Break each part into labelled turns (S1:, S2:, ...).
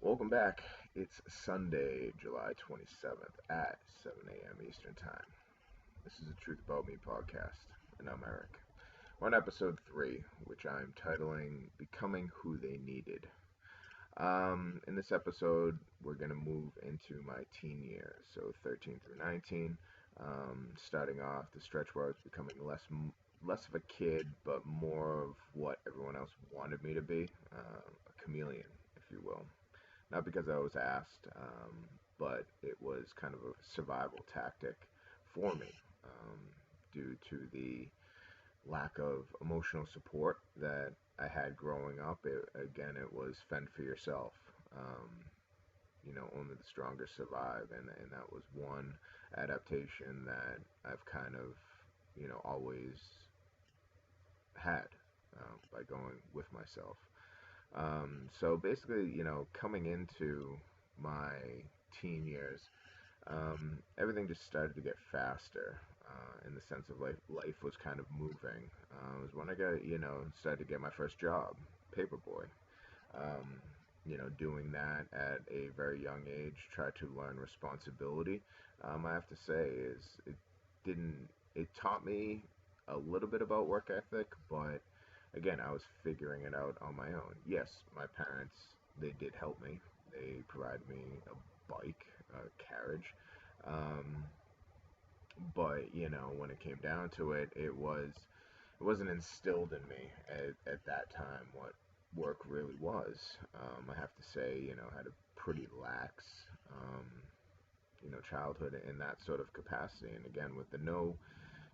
S1: Welcome back. It's Sunday, July 27th at 7 a.m. Eastern Time. This is the Truth About Me podcast, and I'm Eric. We're on episode 3, which I'm titling Becoming Who They Needed. In this episode, we're going to move into my teen years, so 13 through 19, starting off the stretch where I was becoming less of a kid, but more of what everyone else wanted me to be, a chameleon, if you will. Not because I was asked, but it was kind of a survival tactic for me due to the lack of emotional support that I had growing up. It was fend for yourself. Um, Only the strongest survive, and that was one adaptation that I've kind of, always had by going with myself. So basically, coming into my teen years, everything just started to get faster in the sense of life was kind of moving. It was when I got, started to get my first job, paperboy. Um, Doing that at a very young age, tried to learn responsibility. I have to say, didn't, it taught me a little bit about work ethic, but again, I was figuring it out on my own. Yes, my parents, they did help me. They provided me a bike, a carriage. Um, but when it came down to it, it wasn't instilled in me at that time what work really was. I have to say, I had a pretty lax, um, childhood in that sort of capacity. And again, with the no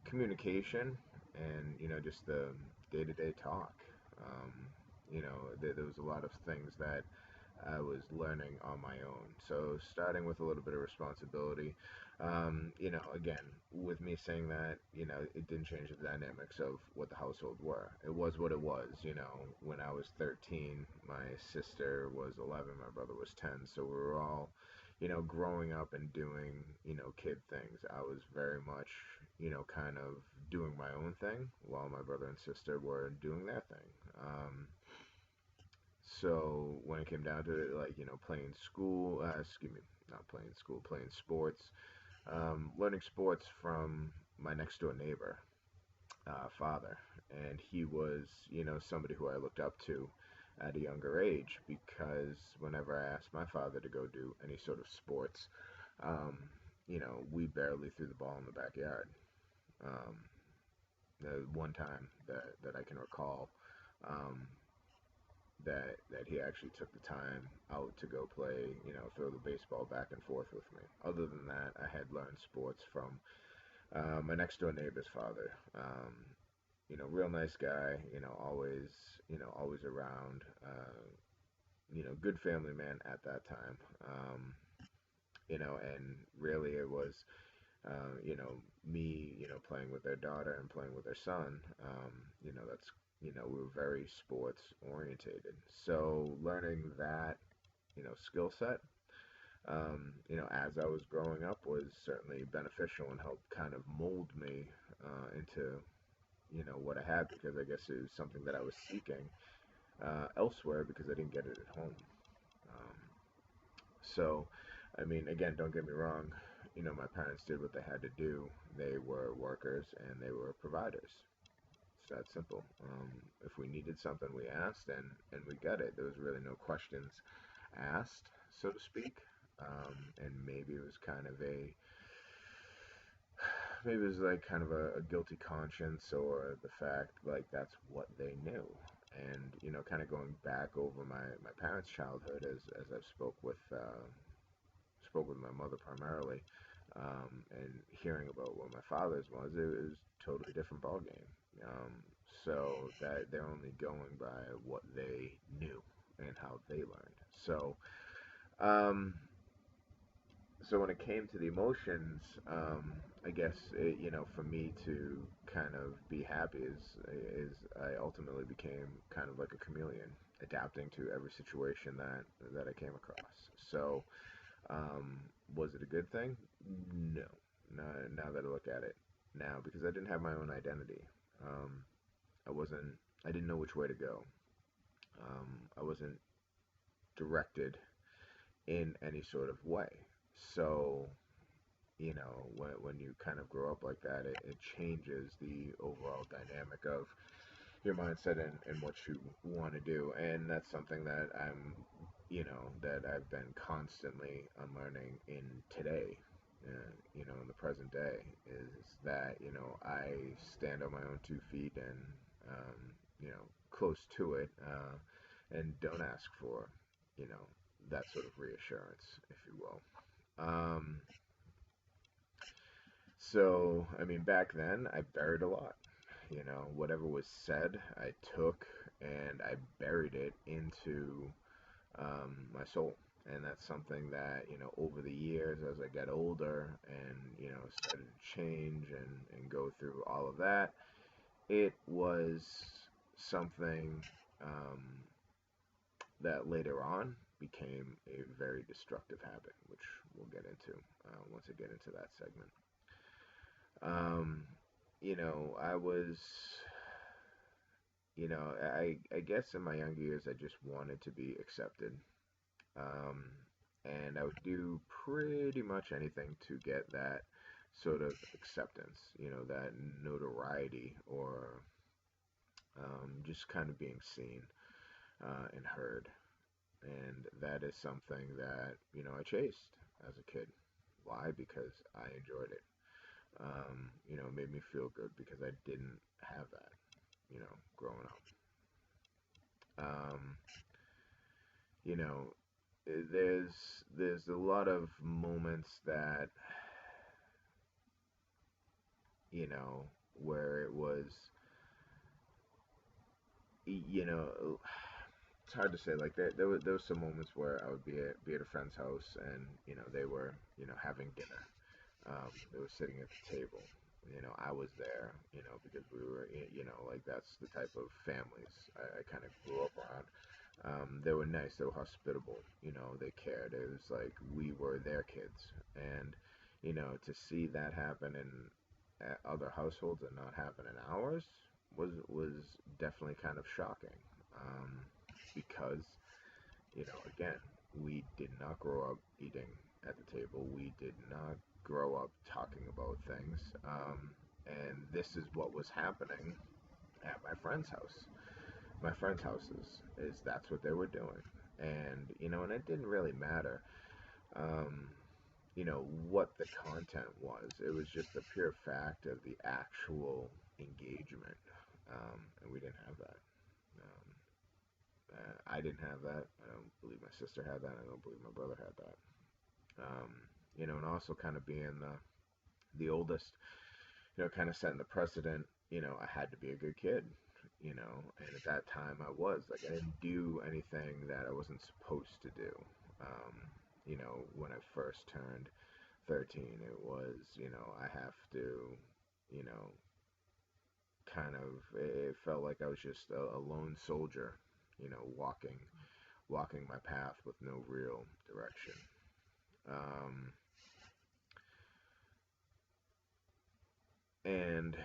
S1: communication and just the day-to-day talk, there was a lot of things that I was learning on my own. So starting with a little bit of responsibility, again, with me saying that, it didn't change the dynamics of what the household were. It was what it was. When I was 13, my sister was 11, my brother was 10. So we were all, growing up and doing, kid things. I was very much, kind of doing my own thing while my brother and sister were doing their thing. So when it came down to it, like, playing school, excuse me, not playing school, playing sports, learning sports from my next door neighbor, father. And he was, somebody who I looked up to at a younger age because whenever I asked my father to go do any sort of sports, um, we barely threw the ball in the backyard. Um, the one time that I can recall, um, that he actually took the time out to go play, throw the baseball back and forth with me. Other than that, I had learned sports from my next door neighbor's father. Real nice guy, always around. Good family man at that time. And really it was, me, playing with their daughter and playing with their son. That's, we were very sports orientated. So learning that, skill set, as I was growing up was certainly beneficial and helped kind of mold me into, what I had because I guess it was something that I was seeking elsewhere because I didn't get it at home. Um, so, I mean, again, don't get me wrong. My parents did what they had to do. They were workers and they were providers. It's that simple. If we needed something, we asked, and we got it. There was really no questions asked, so to speak. And maybe it was kind of maybe it was like kind of a guilty conscience or the fact like that's what they knew. And kind of going back over my parents' childhood as I've spoke with my mother primarily, and hearing about what my father's was, it was totally different ball game. So that they're only going by what they knew and how they learned. Um, so when it came to the emotions, I guess for me to kind of be happy is I ultimately became kind of like a chameleon, adapting to every situation that I came across. So was it a good thing? No. Now that I look at it now, because I didn't have my own identity. Um, I wasn't. I didn't know which way to go. I wasn't directed in any sort of way. So, when you kind of grow up like that, it changes the overall dynamic of your mindset and what you want to do. And that's something that that I've been constantly unlearning in today, in the present day, is that, I stand on my own 2 feet and, um, close to it, and don't ask for, you know, that sort of reassurance, if you will. Um, so, I mean, back then, I buried a lot. Whatever was said, I took and I buried it into, my soul. And that's something that, over the years, as I get older and, started to change and go through all of that, it was something, um, that later on became a very destructive habit, which we'll get into, once I get into that segment. Um, I was, I guess in my younger years, I just wanted to be accepted. Um, and I would do pretty much anything to get that sort of acceptance, that notoriety, or, just kind of being seen, and heard. And that is something that, I chased as a kid. Why? Because I enjoyed it. It made me feel good because I didn't have that, growing up. Um, you know, there's a lot of moments that, where it was, you know, it's hard to say. Like there was some moments where I would be at a friend's house, and they were, having dinner. They were sitting at the table. I was there, because we were, like that's the type of families I kind of grew up around. They were nice. They were hospitable. They cared. It was like we were their kids, and to see that happen in other households and not happen in ours was definitely kind of shocking. Um, because again, we did not grow up eating at the table. We did not grow up talking about things. And this is what was happening at my friend's house. My friends' houses is that's what they were doing. And and it didn't really matter, um, what the content was. It was just the pure fact of the actual engagement. And we didn't have that. Um, I didn't have that. I don't believe my sister had that. I don't believe my brother had that. And also kind of being the oldest, kind of setting the precedent. I had to be a good kid. And at that time I was like I didn't do anything that I wasn't supposed to do. When I first turned 13, it was, I have to, you know, it felt like I was just a lone soldier, walking my path with no real direction. Um, and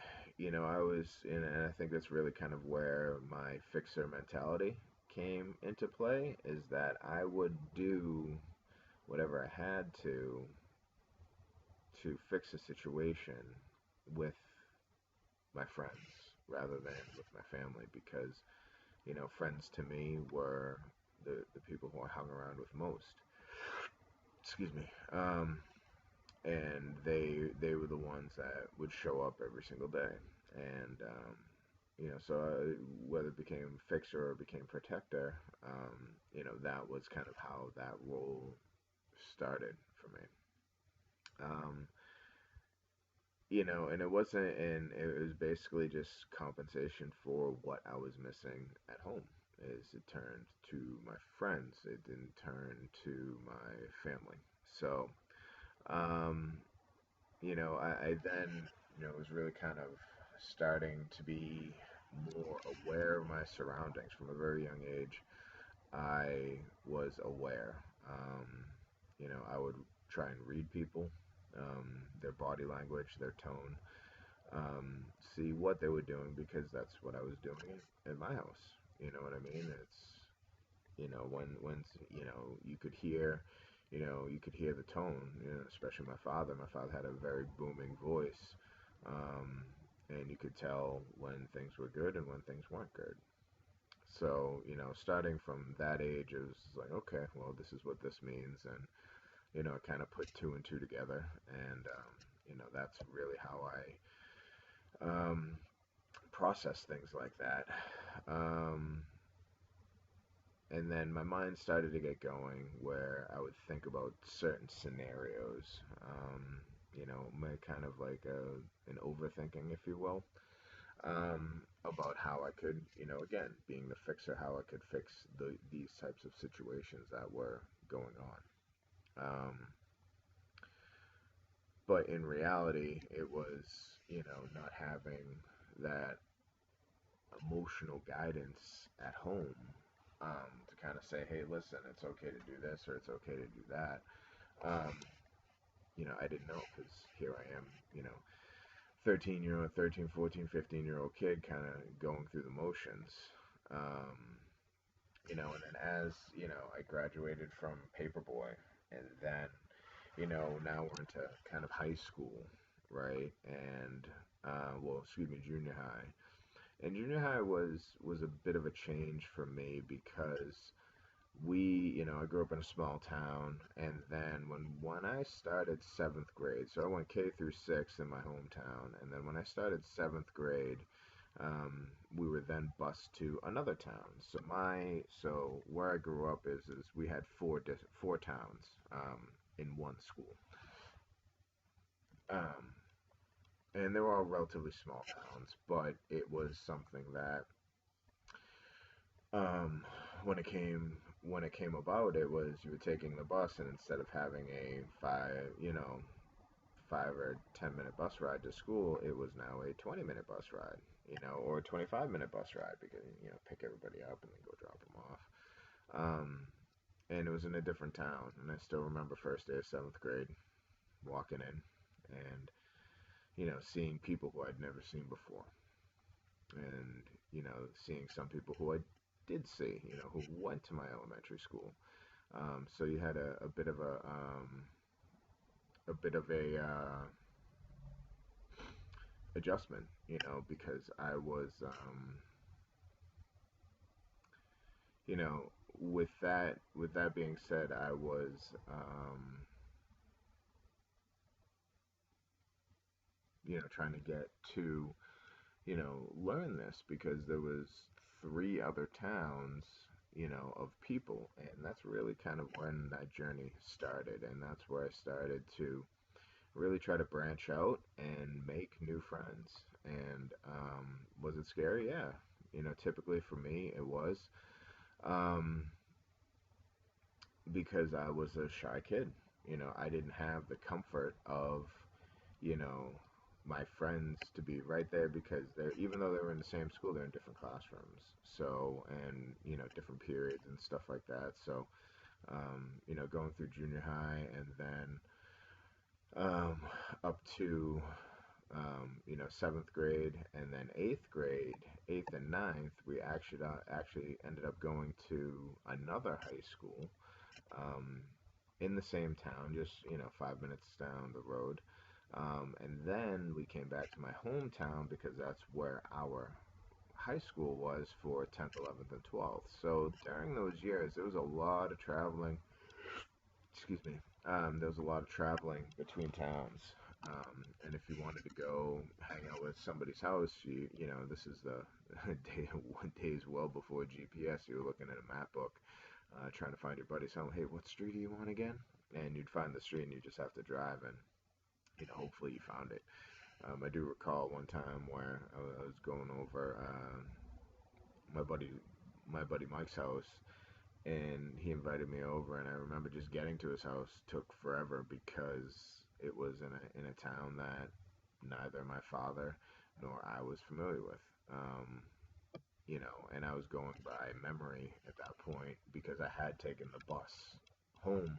S1: I was in, and I think that's really kind of where my fixer mentality came into play, is that I would do whatever I had to fix a situation with my friends rather than with my family, because friends to me were the people who I hung around with most. Excuse me. And they were the ones that would show up every single day. And so whether it became fixer or became protector, that was kind of how that role started for me. Um, and it was basically just compensation for what I was missing at home. Is it turned to my friends, it didn't turn to my family. So, um, I then, was really kind of starting to be more aware of my surroundings from a very young age. I was aware. I would try and read people, their body language, their tone, see what they were doing, because that's what I was doing in my house. You know what I mean? It's when you could hear. You could hear the tone, especially my father. My father had a very booming voice, um, and you could tell when things were good and when things weren't good. So, starting from that age, it was like, okay, well, this is what this means, and I kind of put two and two together, and that's really how I process things like that. Um, and then my mind started to get going where I would think about certain scenarios. My kind of like an overthinking, if you will, about how I could, again, being the fixer, how I could fix these types of situations that were going on. But in reality, it was, not having that emotional guidance at home, to kind of say, hey, listen, it's okay to do this or it's okay to do that. Um, I didn't know because here I am, 13-year-old, 13, 14, 15-year-old kid kind of going through the motions. Um, and then as, I graduated from Paperboy, and then, now we're into kind of high school, right? And, well, excuse me, junior high. And junior high was a bit of a change for me because I grew up in a small town, and then when I started seventh grade, so I went K through six in my hometown, and then when I started seventh grade, we were then bused to another town. So where I grew up is we had four towns in one school, um, and they were all relatively small towns, but it was something that um, when it came about, it was you were taking the bus, and instead of having a 5 or 10 minute bus ride to school, it was now a 20-minute bus ride, or a 25-minute bus ride because pick everybody up and then go drop them off. And it was in a different town, and I still remember first day of seventh grade walking in and seeing people who I'd never seen before, and seeing some people who I did see, who went to my elementary school. So you had a bit of a adjustment, because I was, you know, with that being said, I was, trying to get to, learn this because there was three other towns, of people, and that's really kind of when that journey started, and that's where I started to really try to branch out and make new friends. And was it scary? Yeah. Typically for me, it was, um, because I was a shy kid. I didn't have the comfort of, you know, my friends to be right there because even though they were in the same school, they're in different classrooms. So, and, different periods and stuff like that. So, going through junior high and then um, up to seventh grade, and then eighth grade, eighth and ninth, we actually ended up going to another high school um, in the same town, just 5 minutes down the road. And then we came back to my hometown because that's where our high school was for 10th, 11th, and 12th. So during those years, there was a lot of traveling. Excuse me. There was a lot of traveling between towns. And if you wanted to go hang out with somebody's house, this is the days well before GPS. You were looking at a map book, trying to find your buddy's home. Hey, what street do you want again? And you'd find the street, and you just have to drive, and hopefully you found it. I do recall one time where I was going over my buddy my buddy Mike's house, and he invited me over, and I remember just getting to his house took forever because it was in a town that neither my father nor I was familiar with. And I was going by memory at that point because I had taken the bus home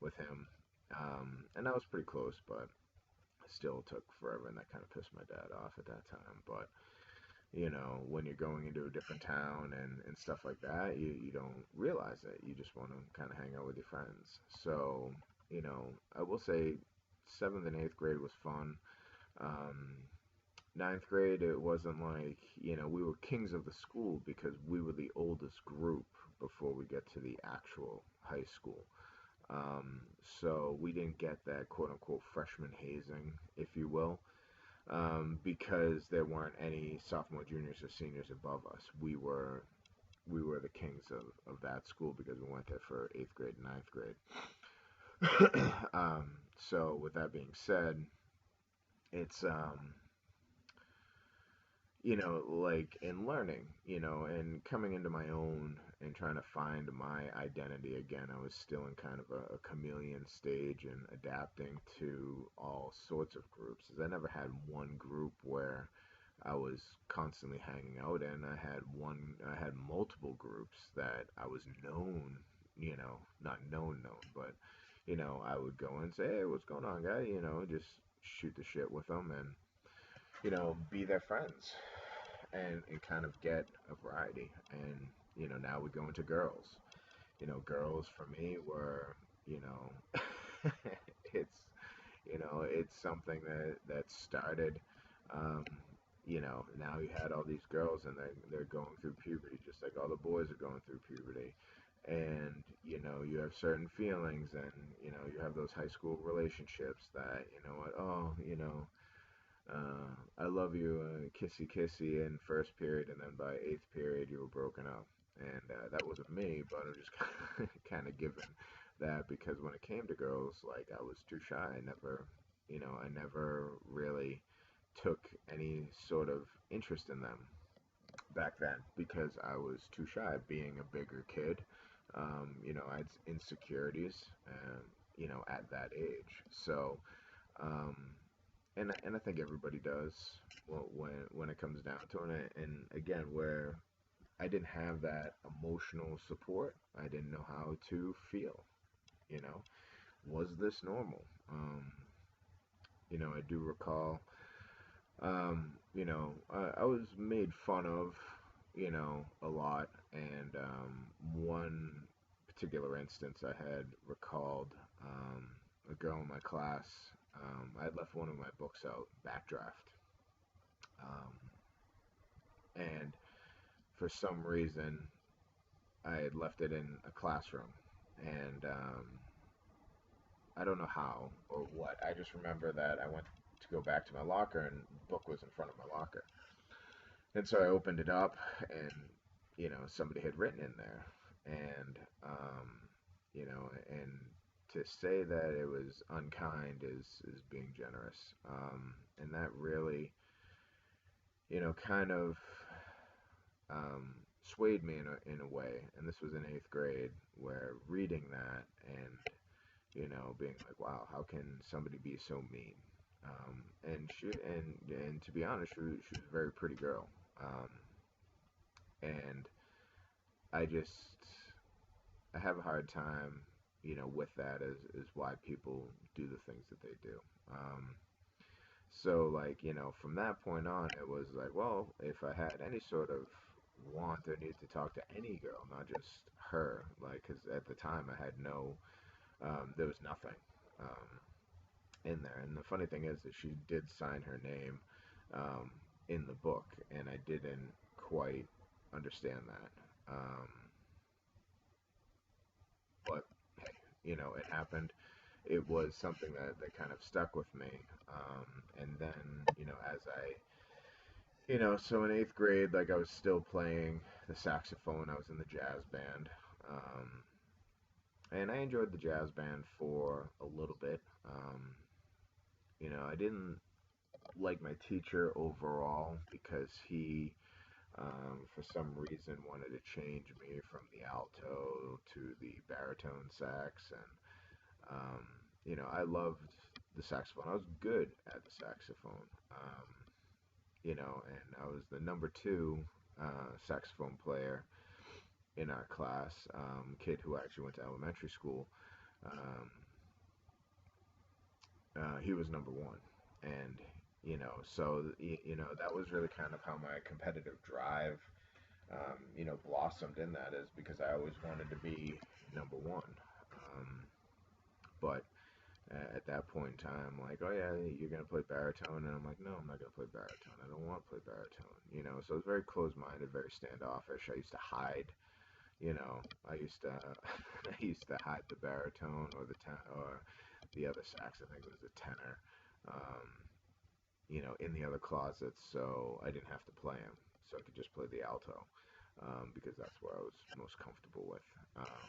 S1: with him, and that was pretty close, but it still took forever, and that kind of pissed my dad off at that time. But when you're going into a different town and stuff like that, you don't realize it. You just want to kind of hang out with your friends. So, I will say seventh and eighth grade was fun. Um, Ninth grade, it wasn't like, we were kings of the school because we were the oldest group before we get to the actual high school. Um, so we didn't get that quote unquote freshman hazing, if you will, because there weren't any sophomore, juniors, or seniors above us. We were the kings of that school because we went there for eighth grade and ninth grade. So with that being said, it's like in learning, and coming into my own and trying to find my identity again. I was still in kind of a chameleon stage and adapting to all sorts of groups. As I never had one group where I was constantly hanging out in. I had multiple groups that I was known, not known, but, I would go and say, hey, what's going on, guy? Just shoot the shit with them and, be their friends and kind of get a variety. And, now we go into girls. Girls for me were, it's, it's something that started, um, now you had all these girls and they're going through puberty just like all the boys are going through puberty. And, you have certain feelings and, you have those high school relationships that, what, oh, I love you, kissy kissy in first period, and then by eighth period you were broken up. And that wasn't me, but I'm just kind of given that because when it came to girls, like I was too shy. I never really took any sort of interest in them back then because I was too shy. Being a bigger kid, I had insecurities, at that age. So, um, and I think everybody does when it comes down to it. And again, where I didn't have that emotional support, I didn't know how to feel. You know, was this normal? I do recall. I was made fun of, a lot, and one particular instance I had recalled, a girl in my class. I had left one of my books out, backdraft, um, and for some reason I had left it in a classroom, and I don't know how or what. I just remember that I went to go back to my locker, and the book was in front of my locker, and so I opened it up, and somebody had written in there, and and to say that it was unkind is being generous, and that really kind of um, swayed me in a way. And this was in eighth grade, where reading that and being like, wow, how can somebody be so mean? And to be honest, she was a very pretty girl, and I just I have a hard time, with that is why people do the things that they do. So like, from that point on, it was like, well, if I had any sort of want or need to talk to any girl, not just her, like, because at the time I had there was nothing in there. And the funny thing is that she did sign her name um, in the book, and I didn't quite understand that. But hey, it happened. It was something that kind of stuck with me. And then, as so in eighth grade, like I was still playing the saxophone. I was in the jazz band. And I enjoyed the jazz band for a little bit. I didn't like my teacher overall because he, for some reason, wanted to change me from the alto to the baritone sax. And, I loved the saxophone. I was good at the saxophone. And I was the number two saxophone player in our class. Kid who actually went to elementary school. Um, he was number one, and So that was really kind of how my competitive drive, blossomed in that, is because I always wanted to be number one. Um, but at that point in time, like, oh yeah, you're gonna play baritone, and I'm like, no, I'm not gonna play baritone. I don't want to play baritone. So I was very closed-minded, very standoffish. I used to hide. I used to I used to hide the baritone or or the other sax. I think it was the tenor. Um, in the other closets, so I didn't have to play them. So I could just play the alto, because that's where I was most comfortable with. Um,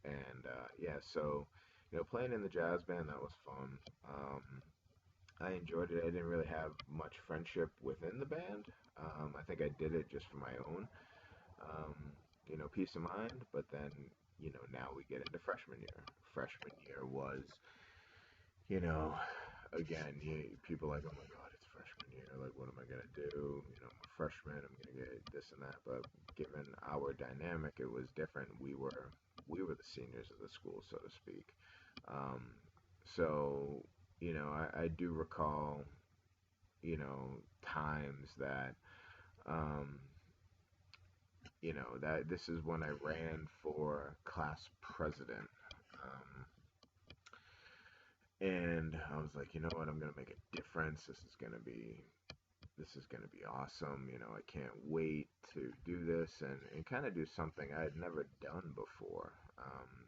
S1: and yeah, so playing in the jazz band, that was fun. Um, I enjoyed it. I didn't really have much friendship within the band. I think I did it just for my own, um, peace of mind. But then, now we get into freshman year. Freshman year was, you know, again, people are like, oh my God, it's freshman year. Like, what am I gonna do? I'm a freshman. I'm gonna get this and that. But given our dynamic, it was different. We were the seniors of the school, so to speak. Um, so I do recall, times that, um, that this is when I ran for class president. Um, and I was like, you know what, I'm gonna make a difference. This is gonna be awesome. I can't wait to do this and kind of do something I had never done before.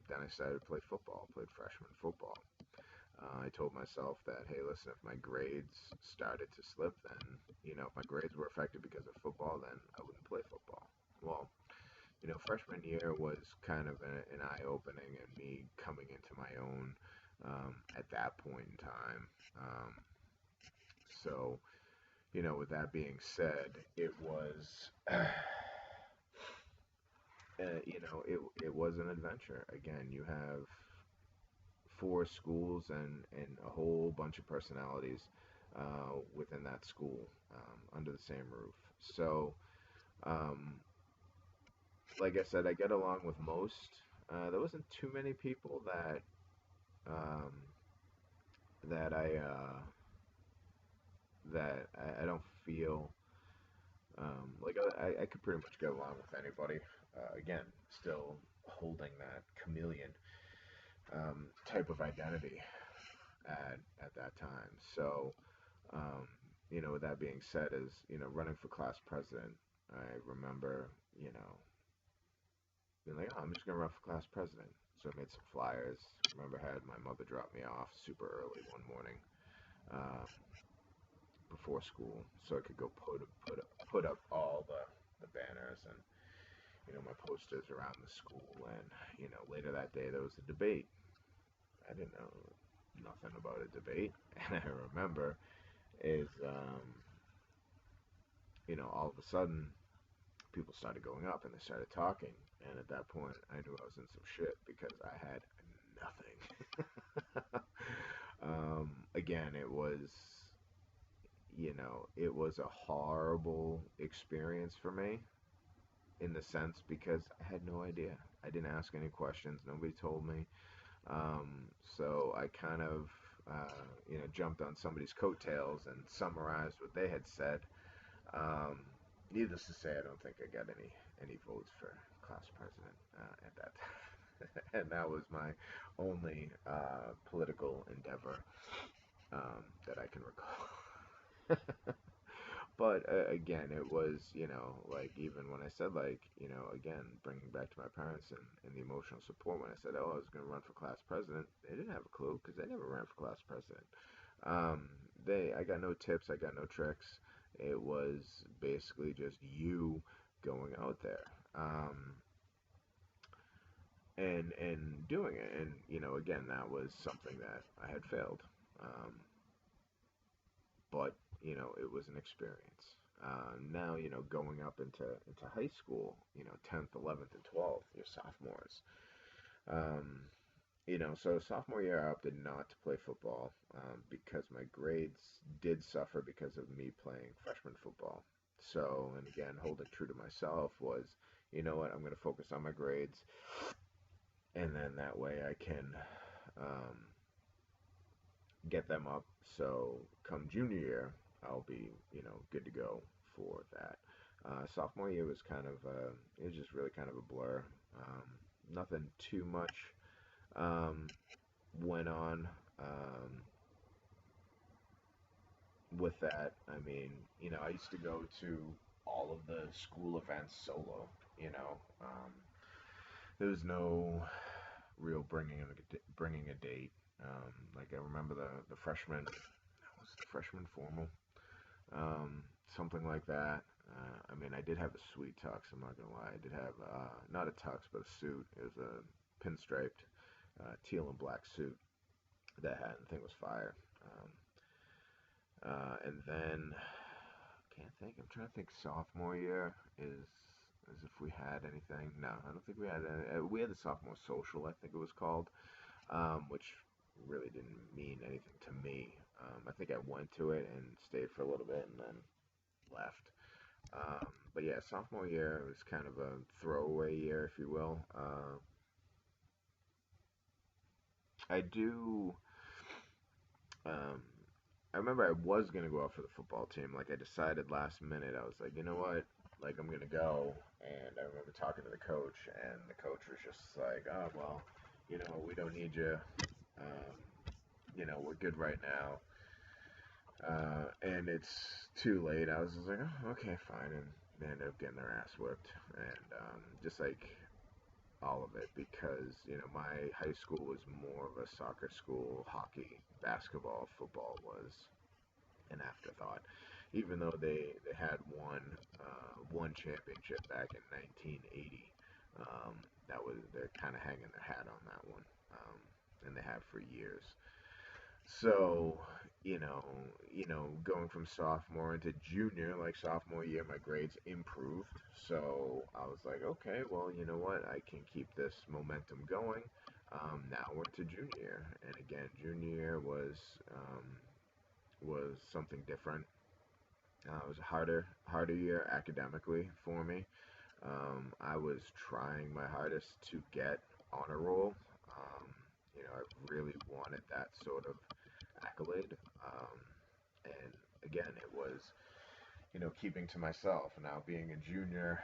S1: Then I started to play football, played freshman football. I told myself that, hey, listen, if my grades started to slip, then, if my grades were affected because of football, then I wouldn't play football. Well, freshman year was kind of an eye-opening and me coming into my own, at that point in time. So, with that being said, it was, it was an adventure. Again, you have four schools and a whole bunch of personalities within that school, under the same roof. So, um, like I said, I get along with most. There wasn't too many people um, that I don't feel, like I could pretty much get along with anybody. Again, still holding that chameleon, type of identity at that time. So, um, with that being said, is running for class president. I remember, being like, oh, I'm just gonna run for class president. So I made some flyers. Remember, I had my mother drop me off super early one morning, um, before school, so I could go put up all the banners and my posters around the school. And later that day there was a debate. I didn't know nothing about a debate, and I remember is, all of a sudden people started going up and they started talking, and at that point I knew I was in some shit because I had nothing. Again, it was a horrible experience for me, in the sense because I had no idea. I didn't ask any questions. Nobody told me. Um, so I kind of, jumped on somebody's coattails and summarized what they had said. Um, Needless to say, I don't think I got any votes for class president, at that time. And that was my only political endeavor, that I can recall. But again, it was, like, even when I said, like, again, bringing back to my parents and the emotional support, when I said, oh, I was going to run for class president, they didn't have a clue because they never ran for class president. I got no tips, I got no tricks. It was basically just you going out there, and doing it. And, again, that was something that I had failed. Um, but it was an experience. Now, going up into high school, 10th, 11th, and 12th, your sophomores. Um, so sophomore year, I opted not to play football, because my grades did suffer because of me playing freshman football. So, and again, holding true to myself was, you know what, I'm going to focus on my grades, and then that way I can, um, get them up. So come junior year, I'll be, good to go for that. Sophomore year was it was just really kind of a blur. Um, Nothing too much um, went on with that. I mean, I used to go to all of the school events solo. You know, um, there was no real bringing a date. Like I remember the freshman, was the freshman formal, um, something like that. I mean, I did have a sweet tux. I'm not gonna lie. I did have not a tux, but a suit. It was a pinstriped teal and black suit that had the thing was fire. And then can't think. I'm trying to think. Sophomore year is as if we had anything. No, I don't think we had any. We had the sophomore social, I think it was called, which really didn't mean anything to me. I think I went to it and stayed for a little bit and then left. But yeah, sophomore year was kind of a throwaway year, if you will. I do. Um, I remember I was gonna go out for the football team. Like I decided last minute. I was like, you know what? Like I'm gonna go. And I remember talking to the coach, and the coach was just like, oh well, we don't need you. Um, we're good right now. And it's too late. I was just like, oh, okay, fine, and they ended up getting their ass whipped, and just like all of it because my high school was more of a soccer school. Hockey, basketball, football was an afterthought. Even though they had one championship back in 1980, that was they're kind of hanging their hat on that one, and they have for years. So, going from sophomore into junior, like sophomore year, my grades improved. So I was like, okay, well, you know what? I can keep this momentum going. Now we're to junior year, and again, junior year was something different. It was a harder year academically for me. I was trying my hardest to get on a roll. Um, I really wanted that sort of accolade. And again, it was, keeping to myself. Now being a junior,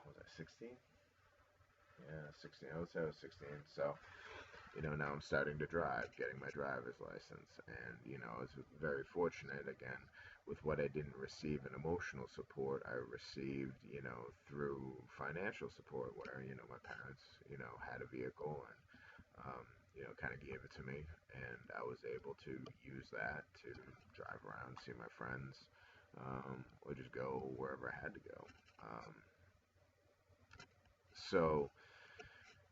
S1: was I 16? Yeah, 16. I would say I was 16. So, now I'm starting to drive, getting my driver's license. And, I was very fortunate, again, with what I didn't receive in emotional support, I received, through financial support where, my parents, had a vehicle and kind of gave it to me, and I was able to use that to drive around, see my friends, or just go wherever I had to go. Um, so,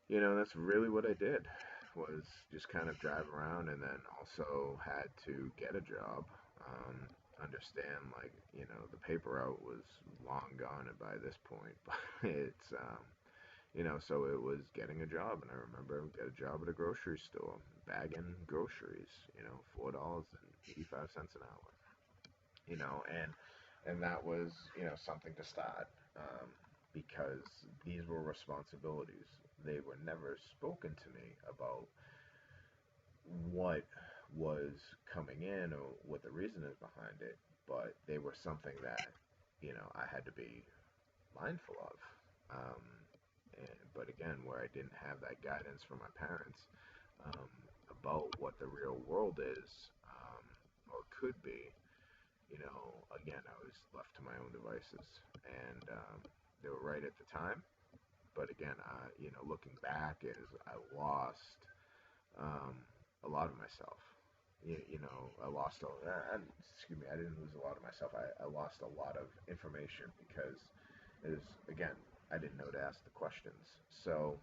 S1: that's really what I did was just kind of drive around, and then also had to get a job. Um, Understand, like, the paper route was long gone by this point, but it's so it was getting a job, and I remember I got a job at a grocery store, bagging groceries, $4.85 an hour, and that was, something to start, because these were responsibilities. They were never spoken to me about what was coming in or what the reason is behind it, but they were something that, I had to be mindful of. Um, but again, where I didn't have that guidance from my parents um, about what the real world is or could be, again, I was left to my own devices. And they were right at the time. But again, looking back, is I lost um, a lot of myself. I lost excuse me, I didn't lose a lot of myself. I lost a lot of information because it was, again, I didn't know to ask the questions. So,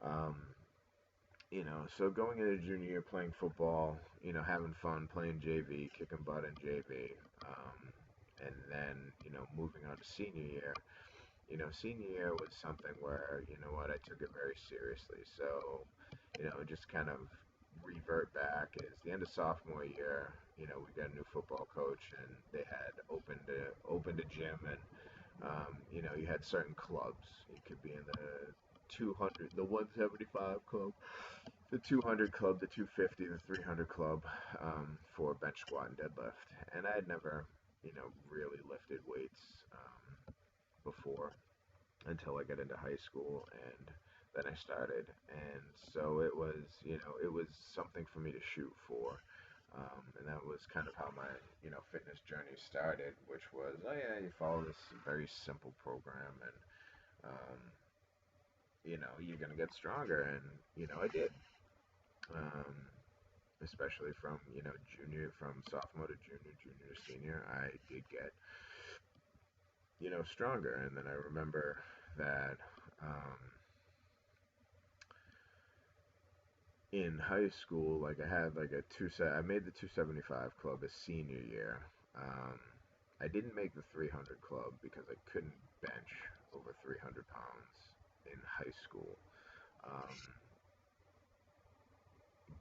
S1: um, so going into junior year, playing football, having fun, playing JV, kicking butt in JV, and then, moving on to senior year. Senior year was something where, what, I took it very seriously. So, just kind of revert back is the end of sophomore year. We got a new football coach, and they had opened a gym, and you had certain clubs. You could be in the 200, the 175 club, the 200 club, the 250, the 300 club, for bench squat and deadlift. And I had never, really lifted weights before until I got into high school, and then I started. And so it was, it was something for me to shoot for. And that was kind of how my, fitness journey started, which was, oh yeah, you follow this very simple program, and um, you're gonna get stronger, and I did. Um, Especially from from sophomore to junior, junior to senior, I did get stronger, and then I remember that in high school, like I had like I made the 275 club a senior year. Um, I didn't make the 300 club because I couldn't bench over 300 pounds in high school. Um,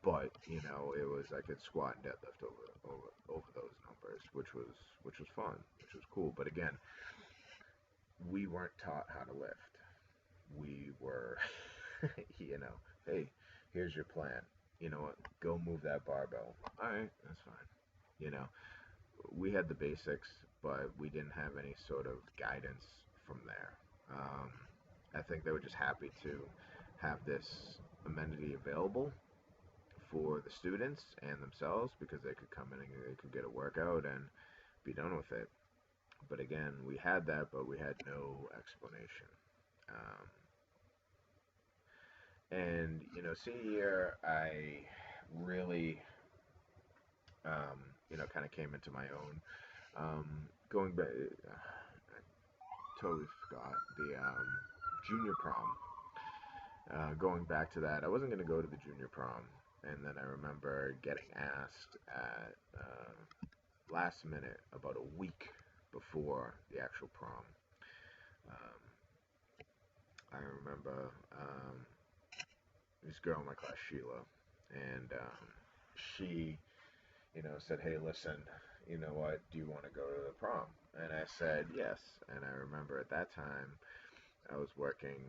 S1: but it was I could squat and deadlift over those numbers, which was fun, which was cool. But again, we weren't taught how to lift. We were, hey, here's your plan. You know what? Go move that barbell. All right, that's fine. You know, we had the basics, but we didn't have any sort of guidance from there. Um, I think they were just happy to have this amenity available for the students and themselves because they could come in and they could get a workout and be done with it. But again, we had that, but we had no explanation. Um, and senior year, I really, kind of came into my own. Going back, I totally forgot the junior prom. Going back to that, I wasn't going to go to the junior prom, and then I remember getting asked at last minute, about a week before the actual prom. Um, I remember this girl in my class, Sheila, and she, said, "Hey, listen, you know what? Do you want to go to the prom?" And I said yes. And I remember at that time I was working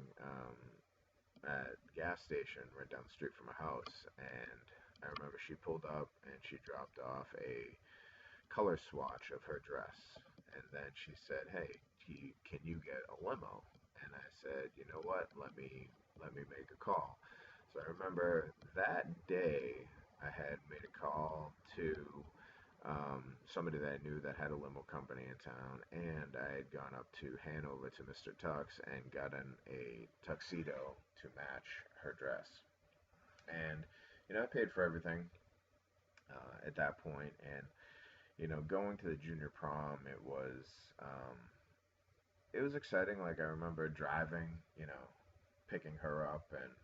S1: at a gas station right down the street from my house, and I remember she pulled up and she dropped off a color swatch of her dress, and then she said, "Hey, can you get a limo?" And I said, "You know what? Let me make a call." So I remember that day I had made a call to somebody that I knew that had a limo company in town, and I had gone up to Hanover to Mr. Tux and gotten a tuxedo to match her dress. And I paid for everything at that point, and going to the junior prom, um, it was exciting. Like I remember driving, picking her up, and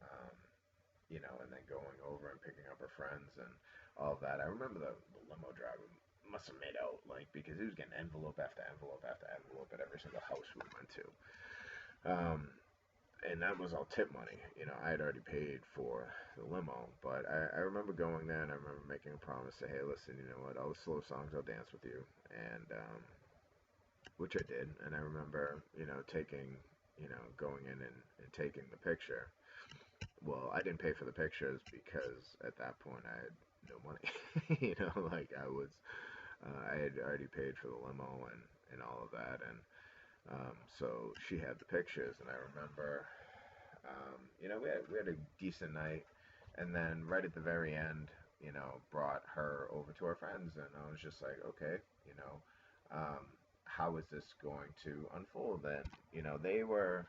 S1: um, and then going over and picking up her friends and all of that. I remember the limo driver must have made out like because he was getting envelope after envelope after envelope at every single house we went to. Um, and that was all tip money. I had already paid for the limo, but I remember going there and I remember making a promise to, hey, listen, you know what, all the slow songs, I'll dance with you, and which I did. And I remember, taking, going in and taking the picture. Well, I didn't pay for the pictures because at that point I had no money. Like I had already paid for the limo and all of that, and so she had the pictures, and I remember, we had a decent night, and then right at the very end, brought her over to our friends, and I was just like, okay, how is this going to unfold? Then, they were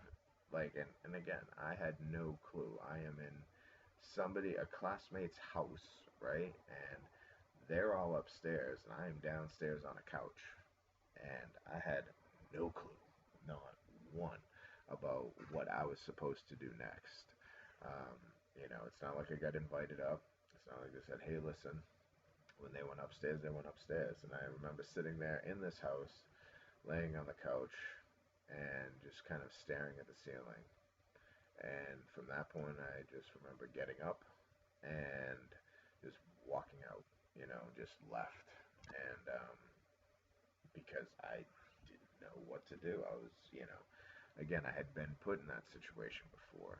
S1: like, and again, I had no clue. I am in a classmate's house, right? And they're all upstairs, and I am downstairs on a couch, and I had no clue, not one, about what I was supposed to do next. Um, it's not like I got invited up. It's not like they said, hey, listen, when they went upstairs, they went upstairs. And I remember sitting there in this house, laying on the couch, and just kind of staring at the ceiling. And from that point, I just remember getting up and just walking out, just left. And because I didn't know what to do. I was, again, I had been put in that situation before,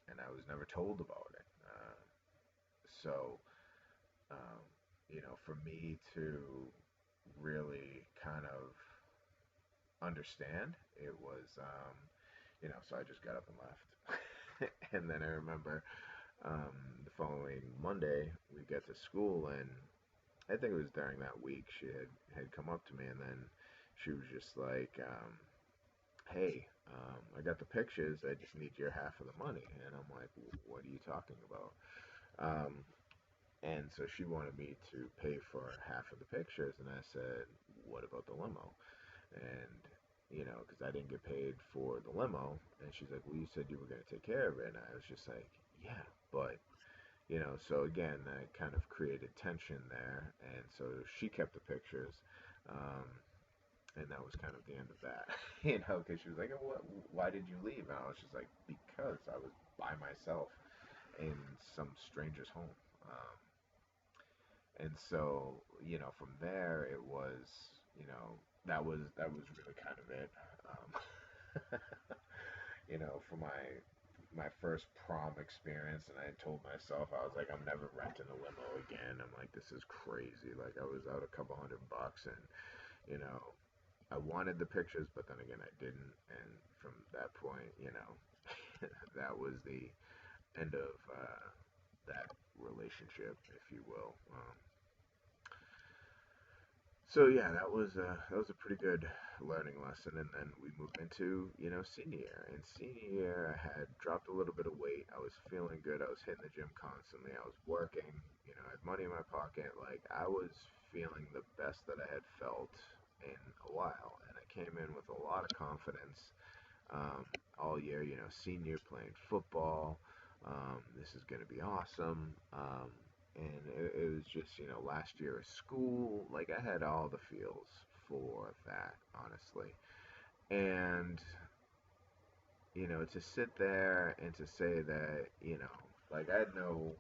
S1: and I was never told about it. So, um, for me to really kind of understand, it was, so I just got up and left. And then I remember the following Monday, we get to school, and I think it was during that week she had come up to me, and then she was just like, hey, I got the pictures. I just need your half of the money. And I'm like, what are you talking about? Um, and so she wanted me to pay for half of the pictures, and I said, what about the limo? And because I didn't get paid for the limo, and she's like, well, you said you were going to take care of it, and I was just like, yeah, but so again, that kind of created tension there, and so she kept the pictures, um, and that was kind of the end of that, because she was like, oh, why did you leave? And I was just like, because I was by myself in some stranger's home, and so from there it was, that was really kind of it, um, for my first prom experience, and I told myself, I was like, I'm never renting a limo again. I'm like, this is crazy. Like, I was out a couple $100, and you know I wanted the pictures, but then again I didn't, and from that point, that was the end of that relationship, if you will. So yeah, that was a pretty good learning lesson, and then we moved into senior year. And senior year, I had dropped a little bit of weight. I was feeling good. I was hitting the gym constantly. I was working. I had money in my pocket. Like, I was feeling the best that I had felt in a while, and I came in with a lot of confidence all year. Senior, playing football. This is going to be awesome. And it was just, last year of school. Like, I had all the feels for that, honestly. And, to sit there and to say that, like, I had no,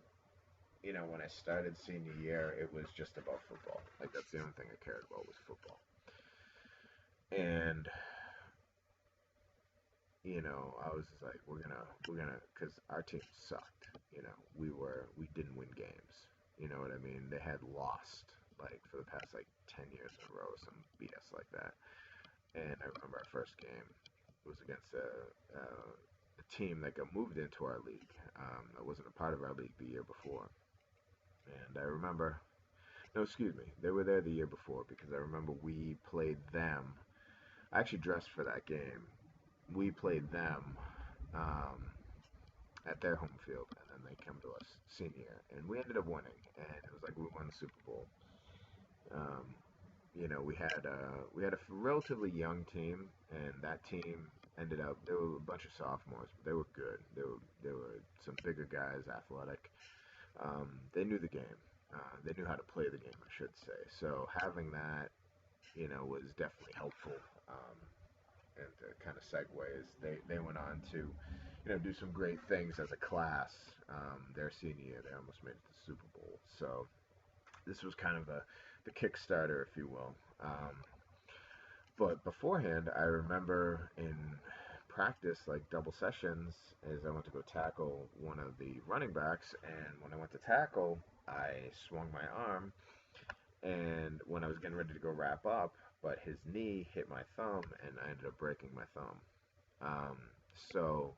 S1: when I started senior year, it was just about football. Like, that's the only thing I cared about was football. And, I was just like, we're gonna, because our team sucked. We didn't win games. You know what I mean? They had lost like for the past like 10 years in a row, some BS like that. And I remember our first game was against a team that got moved into our league. That wasn't a part of our league the year before. And I remember, no, excuse me, they were there the year before because I remember we played them. I actually dressed for that game. We played them um, at their home field, and then they come to us senior, and we ended up winning, and it was like we won the Super Bowl. Um, we had a relatively young team, and that team ended up there were a bunch of sophomores, but they were good. They were some bigger guys, athletic. They knew the game. They knew how to play the game, I should say. So having that, was definitely helpful. Um, and to kind of segues, they went on to, do some great things as a class. Their senior year, they almost made it to the Super Bowl. So this was kind of the Kickstarter, if you will. But beforehand, I remember in practice, like double sessions, as I went to go tackle one of the running backs, and when I went to tackle, I swung my arm, and when I was getting ready to go wrap up, but his knee hit my thumb, and I ended up breaking my thumb. Um, so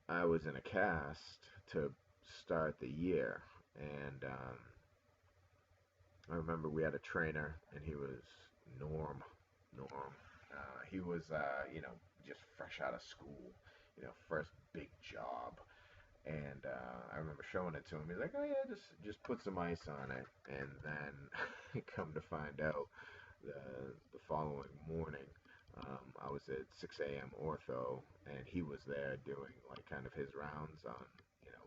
S1: I was in a cast to start the year, and I remember we had a trainer, and he was Norm. Norm. He was, just fresh out of school, first big job. And I remember showing it to him. He's like, "Oh yeah, just put some ice on it." And then come to find out, the following morning, I was at 6 a.m. ortho, and he was there doing like kind of his rounds on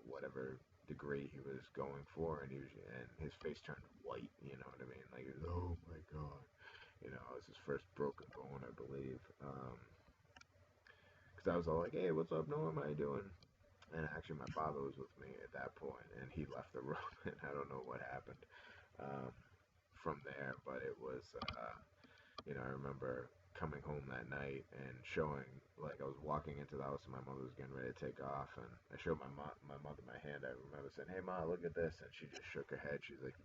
S1: whatever degree he was going for, and his face turned white. You know what I mean? Like, oh my god, it was his first broken bone, I believe. Because I was all like, "Hey, what's up, Norm? How you doing?" And actually, my father was with me at that point, and he left the room, and I don't know what happened um, from there. But it was, I remember coming home that night and showing, like, I was walking into the house and my mother was getting ready to take off, and I showed my mother my hand. I remember saying, "Hey, Ma, look at this," and she just shook her head. She's like,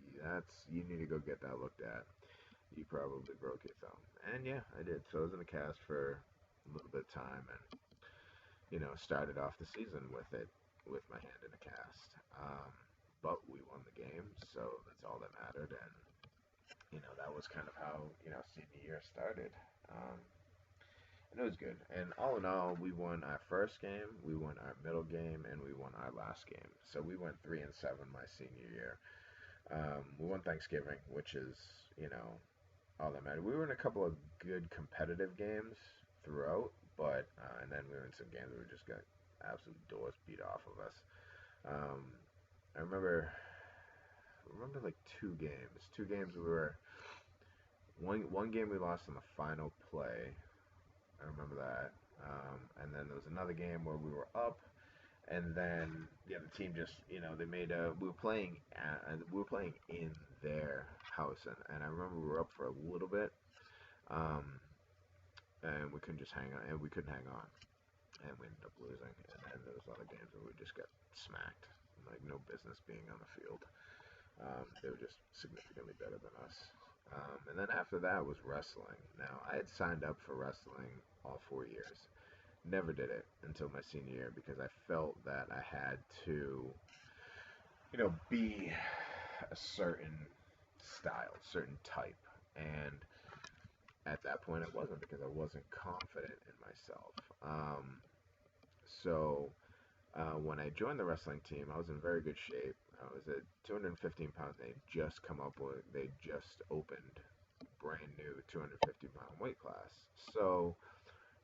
S1: you need to go get that looked at. You probably broke your thumb." And yeah, I did. So I was in the cast for a little bit of time, and started off the season with it, with my hand in a cast. But we won the game, so that's all that mattered. And that was kind of how senior year started. Um, and it was good. And all in all, we won our first game, we won our middle game, and we won our last game. So we went 3-7 my senior year. We won Thanksgiving, which is all that mattered. We were in a couple of good competitive games throughout, but and then we were in some games where we just got absolute doors beat off of us. Um, I remember like two games. Two games we were one game we lost in the final play. I remember that. And then there was another game where we were up, and then the other team just they made a we were playing in their house, and I remember we were up for a little bit, um, and we couldn't just hang on, and we couldn't hang on, and we ended up losing. And then there was other games where we just got smacked, like no business being on the field. They were just significantly better than us. And then after that was wrestling. Now, I had signed up for wrestling all 4 years. Never did it until my senior year because I felt that I had to, be a certain style, certain type. And at that point, it wasn't because I wasn't confident in myself. So when I joined the wrestling team, I was in very good shape. I was at 215 pounds. They just opened brand new 250-pound weight class. So,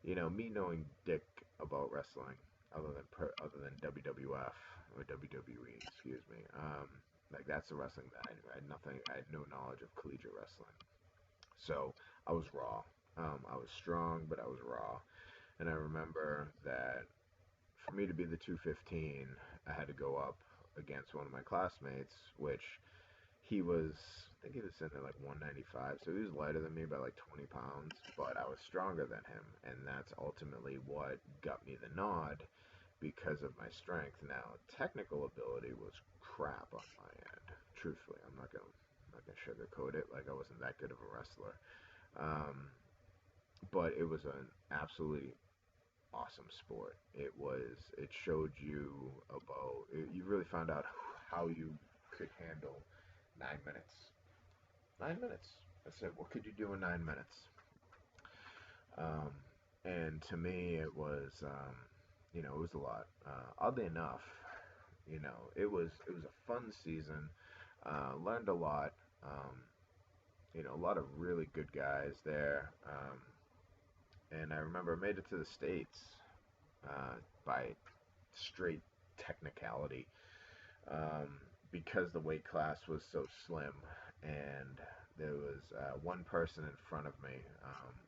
S1: me knowing dick about wrestling, other than WWF or WWE, excuse me, like that's the wrestling that I knew. I had no knowledge of collegiate wrestling. So I was raw. I was strong, but I was raw. And I remember that for me to be the 215, I had to go up against one of my classmates, which I think he was sitting at like 195, so he was lighter than me by like 20 pounds, but I was stronger than him, and that's ultimately what got me the nod because of my strength. Now, technical ability was crap on my end. Truthfully, I'm not gonna sugarcoat it. Like I wasn't that good of a wrestler, but it was an absolutely awesome sport. It showed you you really found out how you could handle 9 minutes. 9 minutes. I said, what could you do in 9 minutes? Um, and to me, it was a lot. Oddly enough, it was a fun season. Learned a lot. A lot of really good guys there. And I remember I made it to the States by straight technicality, because the weight class was so slim, and there was one person in front of me,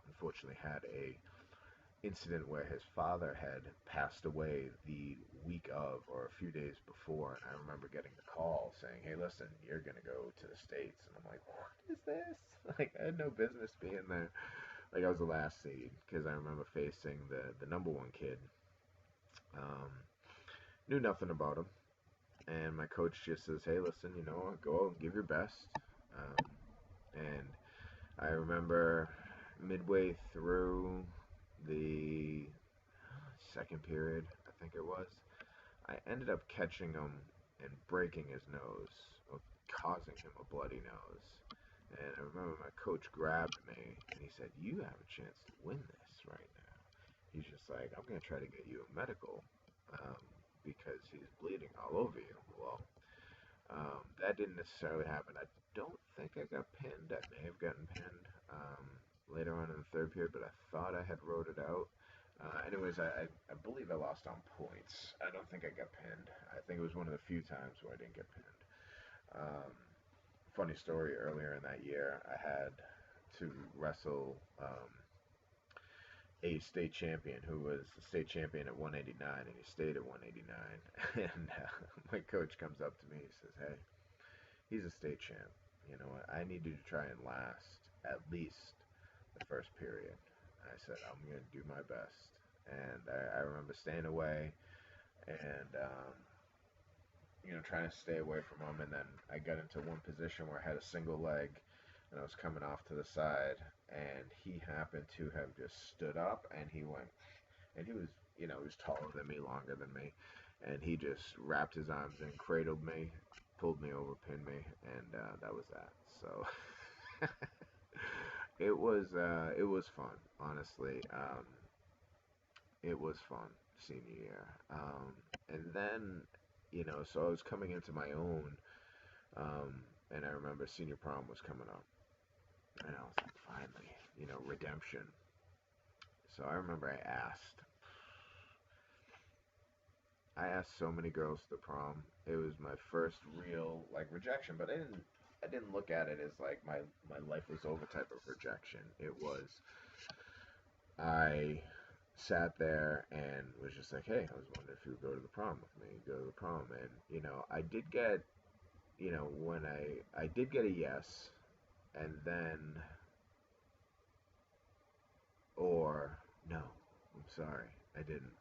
S1: unfortunately had a incident where his father had passed away the week of or a few days before, and I remember getting the call saying, "Hey, listen, you're gonna go to the States," and I'm like, "What is this?" Like I had no business being there. Like I was the last seed because I remember facing the number one kid. Um, Knew nothing about him, and my coach just says, "Hey, listen, go out and give your best." And I remember midway through the second period, I think it was, I ended up catching him and breaking his nose, or causing him a bloody nose. And I remember my coach grabbed me and he said, "You have a chance to win this right now." He's just like, "I'm going to try to get you a medical, um, because he's bleeding all over you." Well, that didn't necessarily happen. I don't think I got pinned. I may have gotten pinned later on in the third period, but I thought I had rode it out. Anyways, I believe I lost on points. I don't think I got pinned. I think it was one of the few times where I didn't get pinned. Um, Funny story, earlier in that year, I had to wrestle a state champion who was the state champion at 189, and he stayed at 189. And my coach comes up to me, he says, "Hey, he's a state champ. You know what? I need you to try and last at least the first period." I said, I'm going to do my best. And I remember staying away and, trying to stay away from him. And then I got into one position where I had a single leg and I was coming off to the side. And he happened to have just stood up and he went, and he was taller than me, longer than me. And he just wrapped his arms in, cradled me, pulled me over, pinned me, and that was that. So it was fun, honestly. It was fun senior year. And then, so I was coming into my own, um, and I remember senior prom was coming up, and I was like, finally, redemption. So I remember I asked so many girls to the prom. It was my first real like rejection, but I didn't look at it as like my life was over type of rejection. It was I sat there and was just like, hey, I was wondering if you would go to the prom with me, go to the prom, and I did get when I did get a yes, and then or no, I'm sorry, I didn't.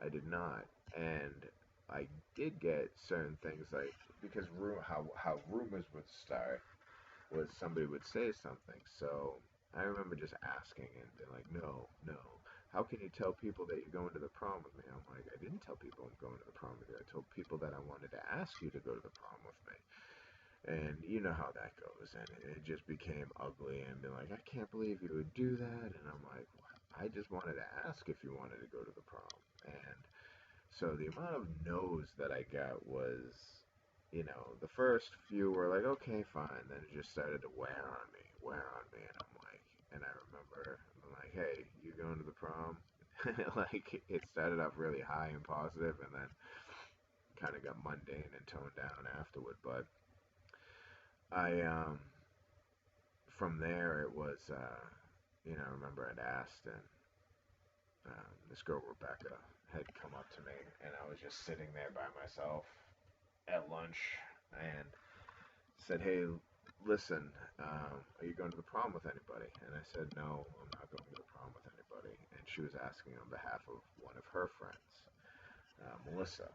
S1: I did not, and I did get certain things like because how rumors would start was somebody would say something. So I remember just asking and being like, no, no. How can you tell people that you're going to the prom with me? I'm like, I didn't tell people I'm going to the prom with you. I told people that I wanted to ask you to go to the prom with me. And you know how that goes. And it just became ugly and being like, I can't believe you would do that. And I'm like, I just wanted to ask if you wanted to go to the prom. And so the amount of no's that I got was, the first few were like, okay, fine. Then it just started to wear on me. And I'm like, and I remember, I'm like, hey, you going to the prom? Like, it started off really high and positive and then kind of got mundane and toned down afterward. But I, from there, it was, I remember I'd asked and this girl, Rebecca, had come up to me and I was just sitting there by myself at lunch and said, hey, listen, are you going to the prom with anybody? And I said, no, I'm not going to the prom with anybody. And she was asking on behalf of one of her friends, Melissa.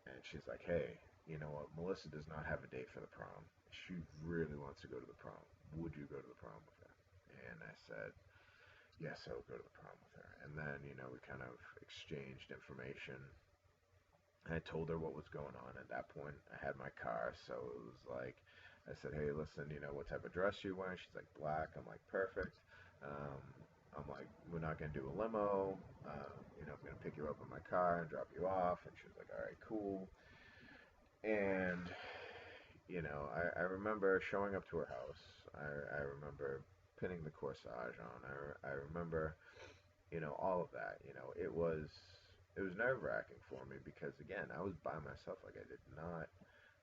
S1: And she's like, hey, you know what? Melissa does not have a date for the prom. She really wants to go to the prom. Would you go to the prom with her? And I said, yes, I would go to the prom with her. And then, we kind of exchanged information. I told her what was going on. At that point, I had my car, so it was like, I said, hey, listen, what type of dress you wearing? She's like, black. I'm like, perfect. Um, I'm like, we're not going to do a limo. I'm going to pick you up in my car and drop you off. And she was like, all right, cool. And, I remember showing up to her house. I remember pinning the corsage on. I remember all of that. It was nerve wracking for me because again, I was by myself. Like I did not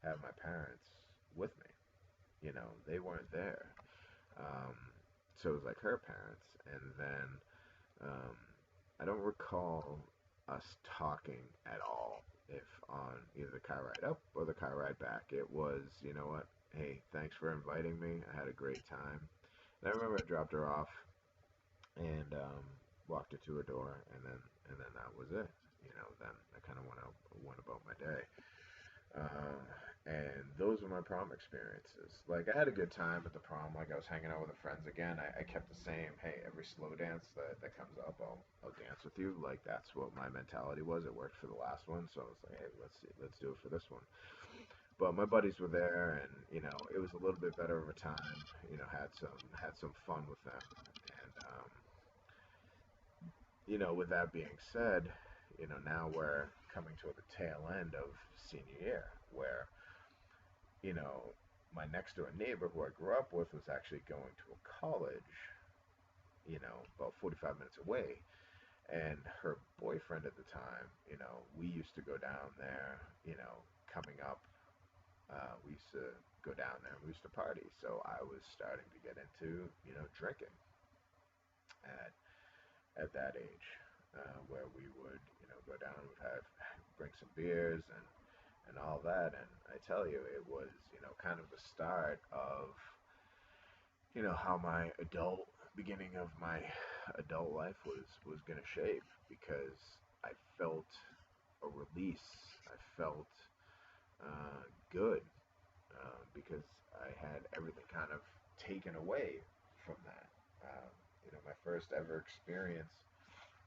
S1: have my parents with me. They weren't there. Um, so it was like her parents, and then um, I don't recall us talking at all. If on either the car ride up or the car ride back, it was, you know what? Hey, thanks for inviting me. I had a great time. And I remember I dropped her off and walked her to her door, and then that was it. Then I kind of went about my day. Uh, and those were my prom experiences. Like I had a good time at the prom. Like I was hanging out with the friends again. I kept the same. Hey, every slow dance that comes up, I'll dance with you. Like that's what my mentality was. It worked for the last one, so I was like, hey, let's do it for this one. But my buddies were there, and it was a little bit better of a time. Had some fun with them, and with that being said, now we're coming to the tail end of senior year, where you know, my next door neighbor who I grew up with was actually going to a college, about 45 minutes away. And her boyfriend at the time, we used to go down there, coming up, we used to go down there and we used to party. So I was starting to get into, drinking at, at that age, where we would, go down, we'd bring some beers and all that. And I tell you, it was, kind of the start of, how my beginning of my adult life was gonna shape, because I felt a release. I felt good, because I had everything kind of taken away from that. My first ever experience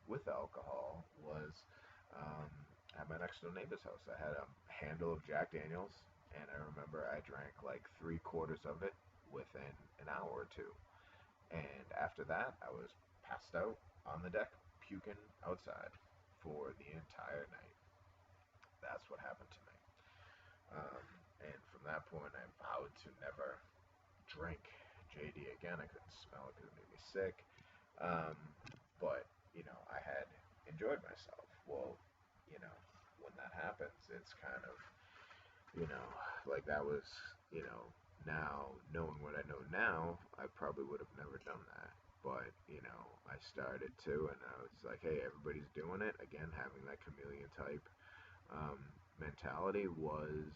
S1: with alcohol was um, at my next door neighbor's house. I had a handle of Jack Daniels, and I remember I drank like 3/4 of it within an hour or two. And after that, I was passed out on the deck, puking outside for the entire night. That's what happened to me. Um, and from that point, I vowed to never drink JD again. I couldn't smell it because it made me sick. Um, but I had enjoyed myself. Well, when that happens, it's kind of, you know, like that was, you know, now knowing what I know now, I probably would have never done that. But, I started to, and I was like, hey, everybody's doing it. Again, having that chameleon type um, mentality was,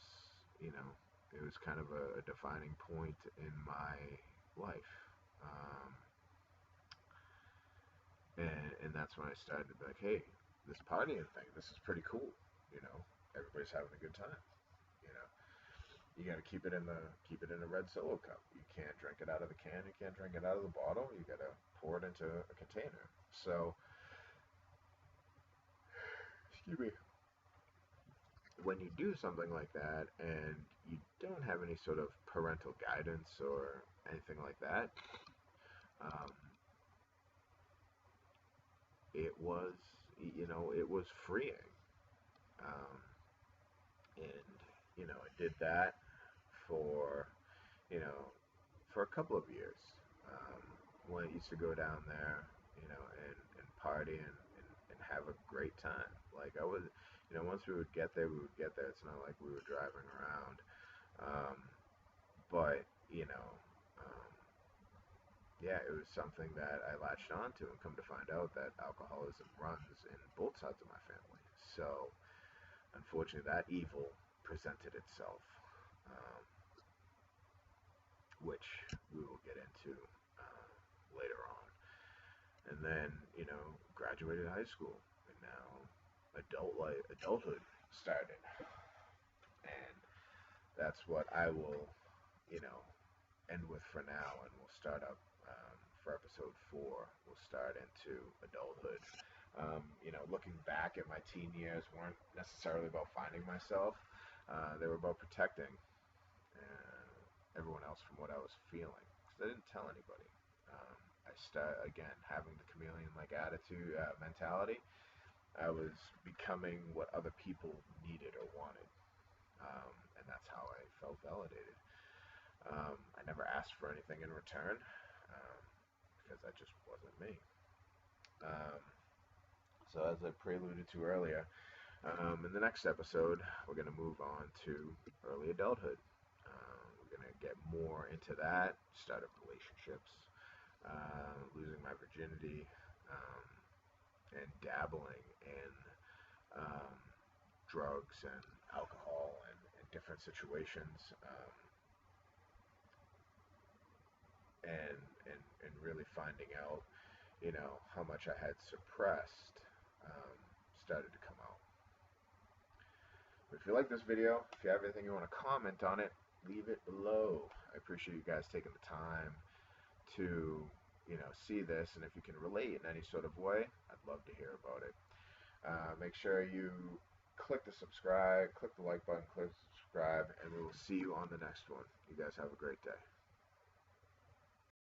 S1: you know, it was kind of a defining point in my life. Um, and that's when I started to be like, hey, this partying thing, this is pretty cool. You know, everybody's having a good time. You know, you got to keep it in a red Solo cup. You can't drink it out of the can. You can't drink it out of the bottle. You got to pour it into a container. So, excuse me. When you do something like that and you don't have any sort of parental guidance or anything like that, um, it was freeing. Um, and I did that for you know for a couple of years. Um, when I used to go down there, and party and have a great time. Like I was, once we would get there, we would get there. It's not like we were driving around. Um, but um, yeah, it was something that I latched onto, and come to find out that alcoholism runs in both sides of my family. So unfortunately, that evil presented itself, um, which we will get into later on. And then, graduated high school, and now adulthood started, and that's what I will, you know, end with for now, and we'll start up for episode 4. We'll start into adulthood. Looking back at my teen years weren't necessarily about finding myself. They were about protecting everyone else from what I was feeling, because I didn't tell anybody. I start again having the chameleon-like attitude, mentality. I was becoming what other people needed or wanted, and that's how I felt validated. I never asked for anything in return, um, because that just wasn't me. Um, so as I preluded to earlier, in the next episode, we're going to move on to early adulthood. We're going to get more into that, start up relationships, losing my virginity, and dabbling in um, drugs and alcohol and different situations, and really finding out, how much I had suppressed, um, started to come out. But if you like this video, if you have anything you want to comment on it, leave it below. I appreciate you guys taking the time to, see this, and if you can relate in any sort of way, I'd love to hear about it. Make sure you click the subscribe, click the like button, click subscribe, and we will see you on the next one. You guys have a great day.